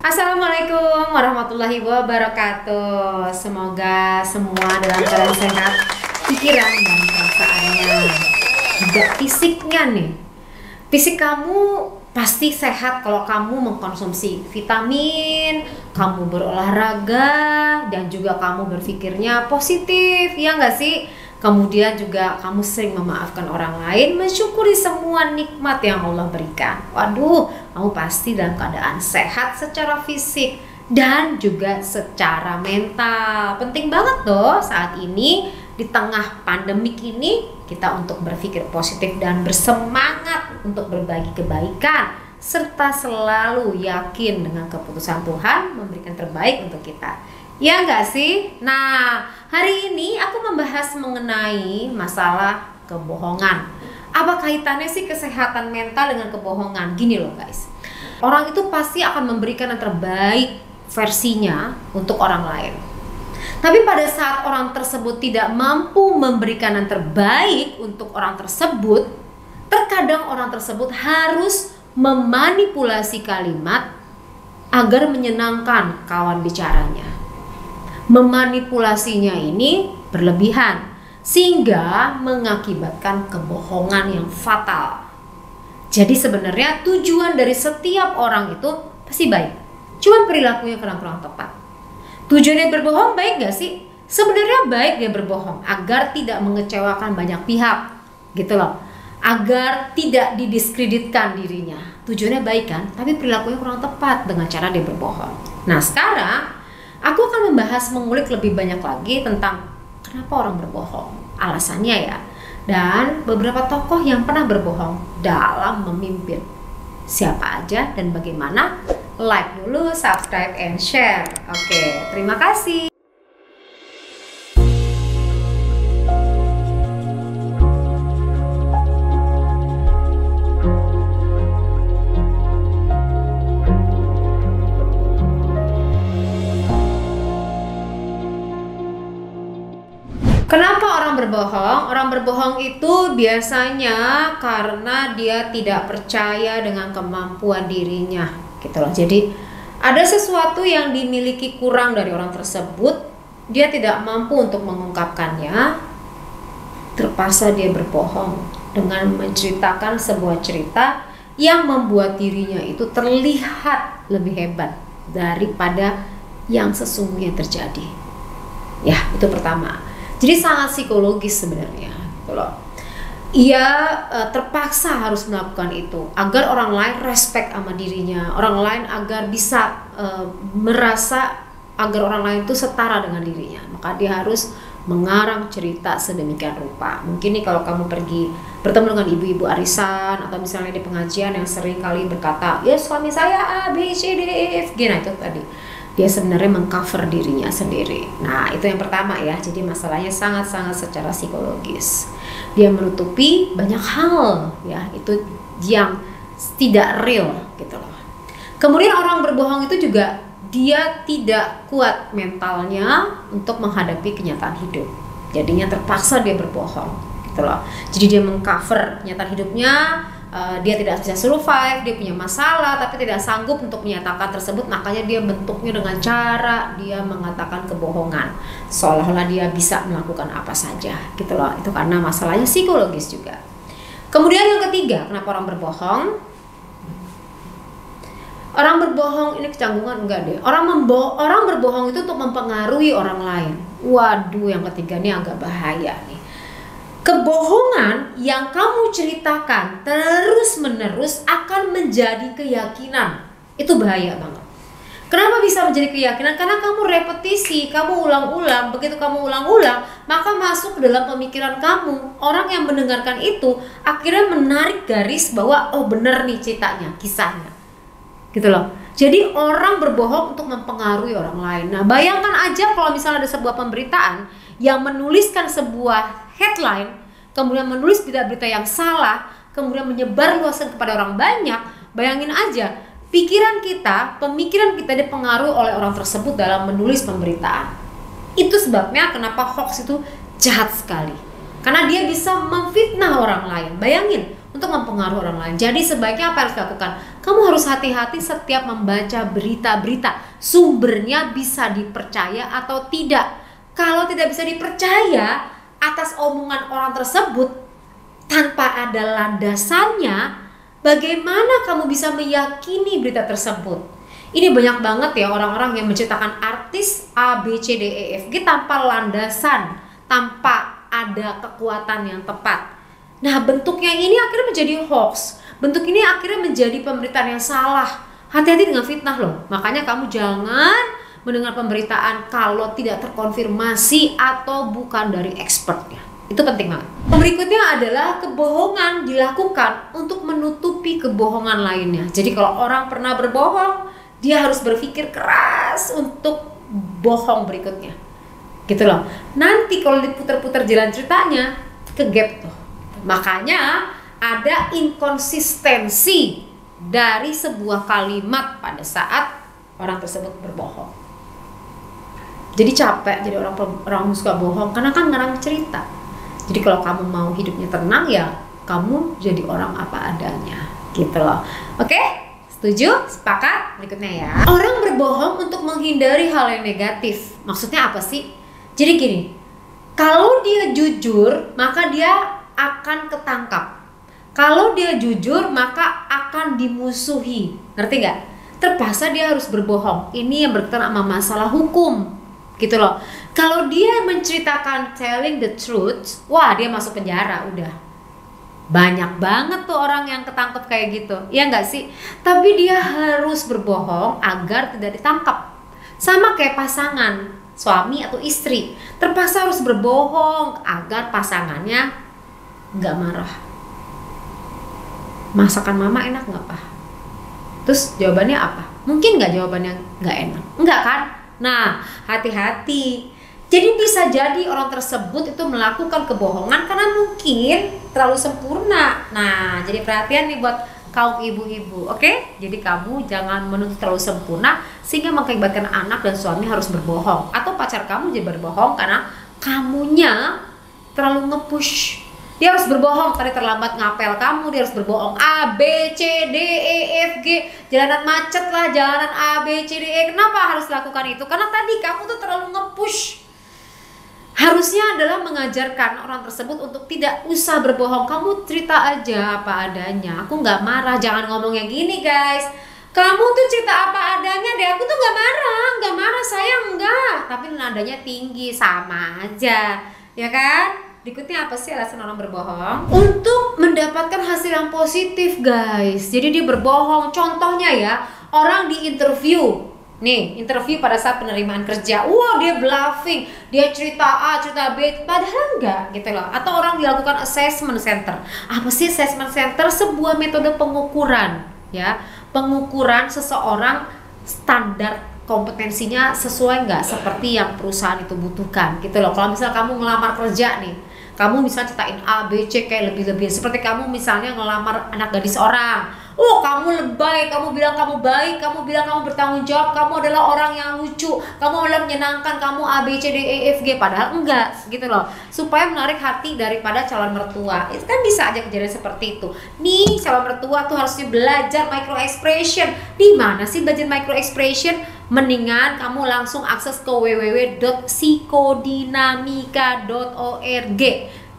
Assalamualaikum warahmatullahi wabarakatuh. Semoga semua dalam keadaan sehat, pikiran dan perasaannya, juga fisiknya nih. Fisik kamu pasti sehat kalau kamu mengkonsumsi vitamin, kamu berolahraga, dan juga kamu berpikirnya positif, ya nggak sih? Kemudian juga kamu sering memaafkan orang lain, mensyukuri semua nikmat yang Allah berikan. Waduh, kamu pasti dalam keadaan sehat secara fisik dan juga secara mental. Penting banget loh saat ini di tengah pandemik ini kita untuk berpikir positif dan bersemangat untuk berbagi kebaikan serta selalu yakin dengan keputusan Tuhan memberikan terbaik untuk kita. Ya enggak sih? Nah, hari ini aku membahas mengenai masalah kebohongan. Apa kaitannya sih kesehatan mental dengan kebohongan? Gini loh guys, orang itu pasti akan memberikan yang terbaik versinya untuk orang lain. Tapi pada saat orang tersebut tidak mampu memberikan yang terbaik untuk orang tersebut, terkadang orang tersebut harus memanipulasi kalimat agar menyenangkan kawan bicaranya. Memanipulasinya ini berlebihan sehingga mengakibatkan kebohongan yang fatal. Jadi sebenarnya tujuan dari setiap orang itu pasti baik, cuma perilakunya kurang tepat. Tujuannya berbohong baik gak sih? Sebenarnya baik dia berbohong agar tidak mengecewakan banyak pihak, gitu loh, agar tidak didiskreditkan dirinya. Tujuannya baik kan, tapi perilakunya kurang tepat dengan cara dia berbohong. Nah sekarang aku akan membahas, mengulik lebih banyak lagi tentang kenapa orang berbohong, alasannya ya, dan beberapa tokoh yang pernah berbohong dalam memimpin. Siapa aja dan bagaimana? Like dulu, subscribe, and share. Oke, terima kasih. Kenapa orang berbohong? Orang berbohong itu biasanya karena dia tidak percaya dengan kemampuan dirinya, gitu loh. Jadi ada sesuatu yang dimiliki kurang dari orang tersebut, dia tidak mampu untuk mengungkapkannya, terpaksa dia berbohong dengan menceritakan sebuah cerita yang membuat dirinya itu terlihat lebih hebat daripada yang sesungguhnya terjadi. Ya, itu pertama. Jadi sangat psikologis sebenarnya, gitu loh. Ia terpaksa harus melakukan itu agar orang lain respect sama dirinya, orang lain agar bisa merasa agar orang lain itu setara dengan dirinya. Maka dia harus mengarang cerita sedemikian rupa. Mungkin nih kalau kamu pergi bertemu dengan ibu-ibu arisan atau misalnya di pengajian yang sering kali berkata, ya suami saya A, B, C, D, E, F, G, nah itu tadi. Dia sebenarnya mengcover dirinya sendiri. Nah itu yang pertama ya. Jadi masalahnya sangat-sangat secara psikologis. Dia menutupi banyak hal ya, itu yang tidak real gitu loh. Kemudian orang berbohong itu juga dia tidak kuat mentalnya untuk menghadapi kenyataan hidup. Jadinya terpaksa dia berbohong gitu loh. Jadi dia mengcover kenyataan hidupnya. Dia tidak bisa survive, dia punya masalah tapi tidak sanggup untuk menyatakan tersebut, makanya dia bentuknya dengan cara dia mengatakan kebohongan seolah-olah dia bisa melakukan apa saja gitu loh. Itu karena masalahnya psikologis juga. Kemudian yang ketiga, kenapa orang berbohong? Orang berbohong ini kecanggungan enggak deh. Orang berbohong itu untuk mempengaruhi orang lain. Waduh, yang ketiga ini agak bahaya nih. Kebohongan yang kamu ceritakan terus-menerus akan menjadi keyakinan. Itu bahaya banget. Kenapa bisa menjadi keyakinan? Karena kamu repetisi, kamu ulang-ulang. Begitu kamu ulang-ulang, maka masuk ke dalam pemikiran kamu. Orang yang mendengarkan itu akhirnya menarik garis bahwa oh bener nih ceritanya, kisahnya. Gitu loh. Jadi orang berbohong untuk mempengaruhi orang lain. Nah bayangkan aja kalau misalnya ada sebuah pemberitaan yang menuliskan sebuah headline, kemudian menulis berita-berita yang salah, kemudian menyebar luaskan kepada orang banyak. Bayangin aja, pemikiran kita dipengaruhi oleh orang tersebut dalam menulis pemberitaan. Itu sebabnya kenapa hoax itu jahat sekali, karena dia bisa memfitnah orang lain. Bayangin, untuk mempengaruhi orang lain. Jadi sebaiknya apa yang harus dilakukan? kamu harus hati-hati setiap membaca berita-berita. Sumbernya bisa dipercaya atau tidak. Kalau tidak bisa dipercaya atas omongan orang tersebut tanpa ada landasannya, bagaimana kamu bisa meyakini berita tersebut? Ini banyak banget ya orang-orang yang menceritakan artis A, B, C, D, E, F, G tanpa landasan, tanpa ada kekuatan yang tepat. Nah, bentuknya ini akhirnya menjadi hoax. Bentuk ini akhirnya menjadi pemberitaan yang salah. Hati-hati dengan fitnah loh. Makanya kamu jangan mendengar pemberitaan kalau tidak terkonfirmasi atau bukan dari expertnya. Itu penting banget. Berikutnya adalah kebohongan dilakukan untuk menutupi kebohongan lainnya. Jadi kalau orang pernah berbohong, dia harus berpikir keras untuk bohong berikutnya. Gitu loh. Nanti kalau diputar-putar jalan ceritanya, kegap tuh. Makanya ada inkonsistensi dari sebuah kalimat pada saat orang tersebut berbohong. Jadi capek jadi orang suka bohong karena kan ngarang cerita. Jadi kalau kamu mau hidupnya tenang ya kamu jadi orang apa adanya, gitu loh. Oke? Setuju? Sepakat? Berikutnya ya. Orang berbohong untuk menghindari hal yang negatif. Maksudnya apa sih? Jadi gini, kalau dia jujur maka dia akan ketangkap. Kalau dia jujur maka akan dimusuhi. Ngerti nggak? Terpaksa dia harus berbohong. Ini yang berkaitan sama masalah hukum, gitu loh. Kalau dia menceritakan telling the truth, wah dia masuk penjara udah. Banyak banget tuh orang yang ketangkep kayak gitu, ya nggak sih? Tapi dia harus berbohong agar tidak ditangkap. Sama kayak pasangan, suami atau istri, terpaksa harus berbohong agar pasangannya nggak marah. Masakan mama enak nggak, Pak? Terus jawabannya apa? Mungkin nggak jawabannya nggak enak? Enggak kan? Nah, hati-hati. Jadi bisa jadi orang tersebut itu melakukan kebohongan karena mungkin terlalu sempurna. Nah, jadi perhatian nih buat kaum ibu-ibu, oke? Jadi kamu jangan menuntut terlalu sempurna sehingga mengakibatkan anak dan suami harus berbohong. Atau pacar kamu jadi berbohong karena kamunya terlalu nge-push. Dia harus berbohong, tadi terlambat ngapel kamu, dia harus berbohong A, B, C, D, E, F, G. Jalanan macet lah, jalanan A, B, C, D, E. Kenapa harus lakukan itu? Karena tadi kamu tuh terlalu nge-push. Harusnya adalah mengajarkan orang tersebut untuk tidak usah berbohong. Kamu cerita aja apa adanya. Aku nggak marah, jangan ngomong yang gini guys. Kamu tuh cerita apa adanya deh, aku tuh nggak marah, sayang enggak. Tapi nadanya tinggi, sama aja, ya kan? Berikutnya apa sih alasan orang berbohong? Untuk mendapatkan hasil yang positif guys. Jadi dia berbohong. Contohnya ya, orang di interview. Nih, interview pada saat penerimaan kerja. Wah, dia bluffing. Dia cerita A, cerita B. Padahal enggak gitu loh. Atau orang dilakukan assessment center. Apa sih assessment center? Sebuah metode pengukuran, ya. Pengukuran seseorang standar kompetensinya sesuai nggak seperti yang perusahaan itu butuhkan gitu loh. Kalau misal kamu ngelamar kerja nih, kamu misalnya ceritain A, B, C kayak lebih-lebih. Seperti kamu misalnya ngelamar anak gadis orang. Oh, kamu lebay, kamu bilang kamu baik, kamu bilang kamu bertanggung jawab, kamu adalah orang yang lucu, kamu adalah menyenangkan, kamu A, B, C, D, E, F, G. Padahal enggak gitu loh. Supaya menarik hati daripada calon mertua. Itu kan bisa aja kejadian seperti itu. Nih, calon mertua tuh harusnya belajar micro expression. Di mana sih belajar micro expression? Mendingan kamu langsung akses ke www.psikodinamika.org.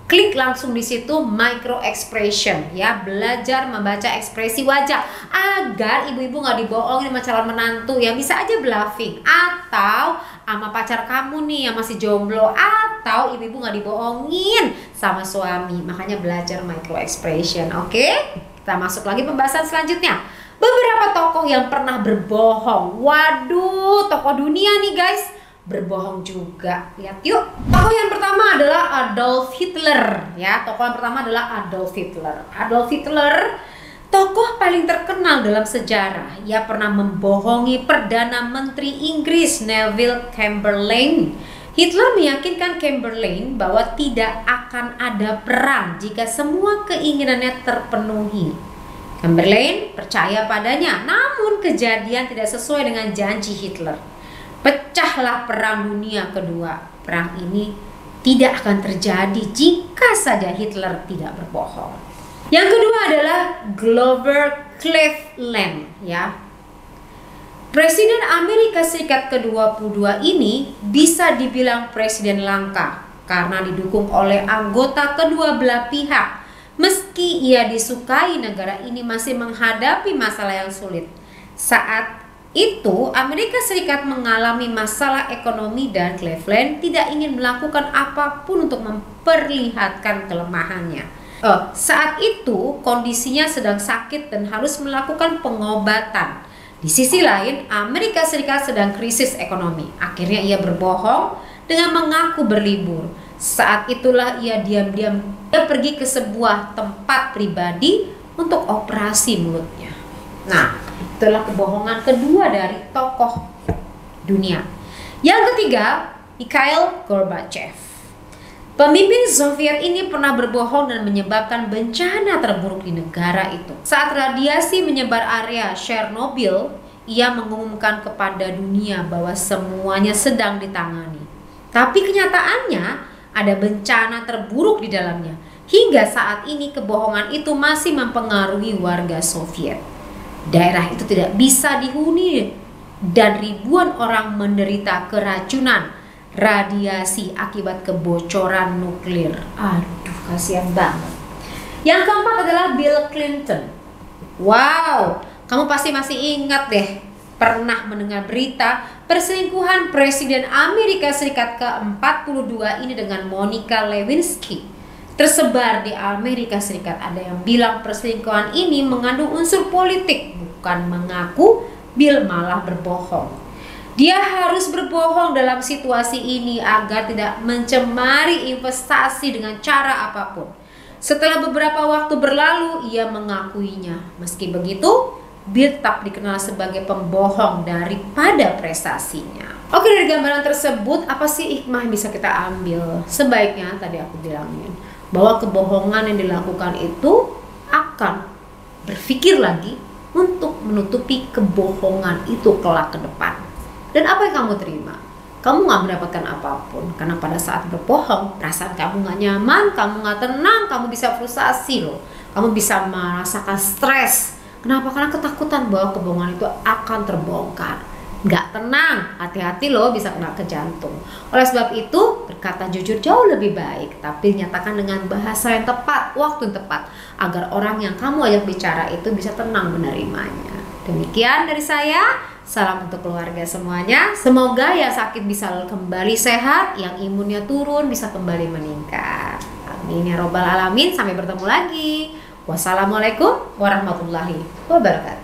Klik langsung di situ micro expression ya, belajar membaca ekspresi wajah agar ibu-ibu nggak dibohongin sama calon menantu yang bisa aja bluffing, atau sama pacar kamu nih yang masih jomblo, atau ibu-ibu nggak dibohongin sama suami. Makanya belajar micro expression. Oke, kita masuk lagi pembahasan selanjutnya. Beberapa tokoh yang pernah berbohong. Waduh, tokoh dunia nih guys, berbohong juga. Lihat yuk. Tokoh yang pertama adalah Adolf Hitler ya. Tokoh yang pertama adalah Adolf Hitler. Adolf Hitler tokoh paling terkenal dalam sejarah. Ia pernah membohongi Perdana Menteri Inggris Neville Chamberlain. Hitler meyakinkan Chamberlain bahwa tidak akan ada perang jika semua keinginannya terpenuhi. Chamberlain percaya padanya, namun kejadian tidak sesuai dengan janji Hitler. Pecahlah Perang Dunia Kedua. Perang ini tidak akan terjadi jika saja Hitler tidak berbohong. Yang kedua adalah Grover Cleveland, ya. Presiden Amerika Serikat ke-22 ini bisa dibilang presiden langka karena didukung oleh anggota kedua belah pihak. Meski ia disukai, negara ini masih menghadapi masalah yang sulit. Saat itu Amerika Serikat mengalami masalah ekonomi dan Cleveland tidak ingin melakukan apapun untuk memperlihatkan kelemahannya. Saat itu kondisinya sedang sakit dan harus melakukan pengobatan. Di sisi lain, Amerika Serikat sedang krisis ekonomi. Akhirnya ia berbohong dengan mengaku berlibur. Saat itulah ia diam-diam pergi ke sebuah tempat pribadi untuk operasi mulutnya. Nah, itulah kebohongan kedua dari tokoh dunia. Yang ketiga, Mikhail Gorbachev. Pemimpin Soviet ini pernah berbohong dan menyebabkan bencana terburuk di negara itu. Saat radiasi menyebar area Chernobyl, ia mengumumkan kepada dunia bahwa semuanya sedang ditangani. Tapi kenyataannya ada bencana terburuk di dalamnya. Hingga saat ini kebohongan itu masih mempengaruhi warga Soviet. Daerah itu tidak bisa dihuni dan ribuan orang menderita keracunan radiasi akibat kebocoran nuklir. Aduh, kasihan banget. Yang keempat adalah Bill Clinton. Wow, kamu pasti masih ingat deh, pernah mendengar berita perselingkuhan Presiden Amerika Serikat ke-42 ini dengan Monica Lewinsky. Tersebar di Amerika Serikat. Ada yang bilang perselingkuhan ini mengandung unsur politik. Bukan mengaku, Bill malah berbohong. Dia harus berbohong dalam situasi ini agar tidak mencemari investasi dengan cara apapun. Setelah beberapa waktu berlalu, ia mengakuinya. Meski begitu, Bill tetap dikenal sebagai pembohong daripada prestasinya. Oke, dari gambaran tersebut, apa sih hikmah yang bisa kita ambil? Sebaiknya, tadi aku bilangin, bahwa kebohongan yang dilakukan itu akan berpikir lagi untuk menutupi kebohongan itu kelak ke depan. Dan apa yang kamu terima? Kamu gak mendapatkan apapun. Karena pada saat berbohong, perasaan kamu gak nyaman, kamu gak tenang, kamu bisa frustasi loh. Kamu bisa merasakan stres. Kenapa? Karena ketakutan bahwa kebohongan itu akan terbongkar. Gak tenang, hati-hati loh, bisa kena ke jantung. Oleh sebab itu, berkata jujur jauh lebih baik. Tapi nyatakan dengan bahasa yang tepat, waktu yang tepat. Agar orang yang kamu ajak bicara itu bisa tenang menerimanya. Demikian dari saya. Salam untuk keluarga semuanya. Semoga yang sakit bisa kembali sehat, yang imunnya turun bisa kembali meningkat. Amin ya robbal alamin. Sampai bertemu lagi. Wassalamualaikum warahmatullahi wabarakatuh.